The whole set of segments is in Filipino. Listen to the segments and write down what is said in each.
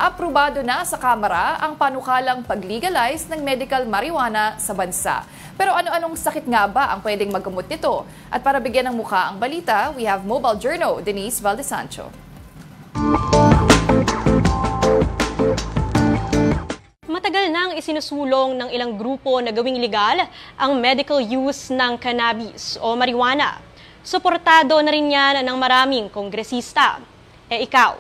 Aprobado na sa Kamara ang panukalang pag-legalize ng medical marijuana sa bansa. Pero ano-anong sakit nga ba ang pwedeng maggamot nito? At para bigyan ng mukha ang balita, we have Mobile Journal, Denise Valdesancho. Matagal nang isinusulong ng ilang grupo na gawing legal ang medical use ng cannabis o marijuana. Suportado na rin yan ng maraming kongresista. Ikaw,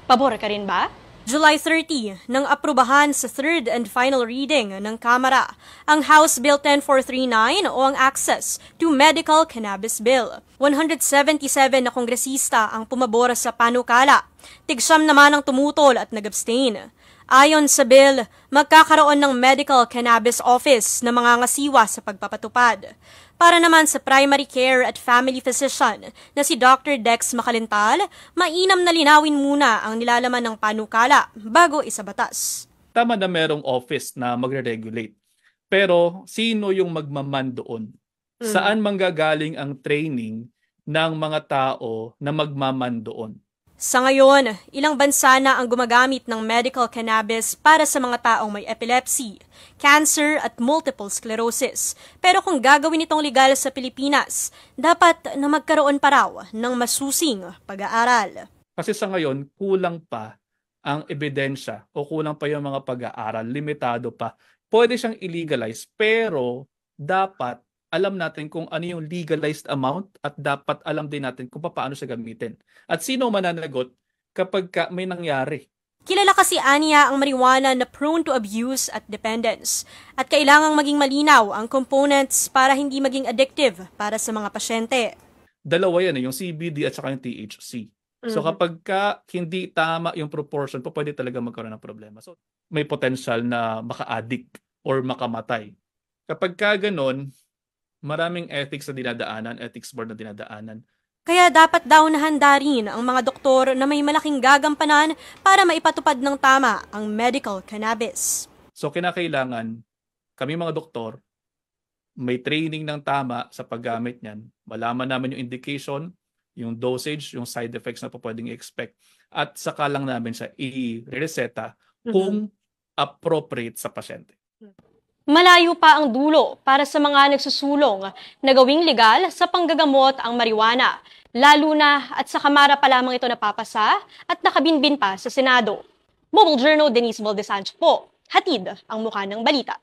pabor ka rin ba? July 30, nang aprubahan sa third and final reading ng Kamara ang House Bill 10439 o ang Access to Medical Cannabis Bill. 177 na kongresista ang pumabor sa panukala. Tig-siyam naman ang tumutol at nag-abstain. Ayon sa bill, magkakaroon ng Medical Cannabis Office na mangangasiwa sa pagpapatupad. Para naman sa primary care at family physician na si Dr. Dex Macalental, mainam na linawin muna ang nilalaman ng panukala bago isabatas. Tama na merong office na magre-regulate. Pero sino yung magmaman doon? Saan manggagaling ang training ng mga tao na magmaman doon? Sa ngayon, ilang bansa na ang gumagamit ng medical cannabis para sa mga taong may epilepsy, cancer at multiple sclerosis. Pero kung gagawin itong legal sa Pilipinas, dapat na magkaroon pa raw ng masusing pag-aaral. Kasi sa ngayon, kulang pa ang ebidensya o kulang pa yung mga pag-aaral, limitado pa. Pwede siyang illegalize pero dapat alam natin kung ano yung legalized amount at dapat alam din natin kung paano siya gamitin. At sino mananagot kapag may nangyari. Kilala kasi aniya ang marijuana na prone to abuse at dependence. At kailangang maging malinaw ang components para hindi maging addictive para sa mga pasyente. Dalawa yan, yung CBD at saka yung THC. So kapag hindi tama yung proportion, pwede talaga magkaroon ng problema. So may potential na maka-addict or makamatay. Kapag ganon, maraming ethics board na dinadaanan. Kaya dapat daw nahanda rin ang mga doktor na may malaking gagampanan para maipatupad ng tama ang medical cannabis. So kinakailangan kami mga doktor may training ng tama sa paggamit niyan. Malaman namin yung indication, yung dosage, yung side effects na pwedeng i-expect. At saka lang namin siya i-reseta kung appropriate sa pasyente. Malayo pa ang dulo para sa mga nagsusulong na gawing legal sa panggagamot ang marijuana, lalo na at sa Kamara pa lamang ito napapasa at nakabinbin pa sa Senado. Mobile Journal, Denise Valdesancho po, hatid ang mukha ng balita.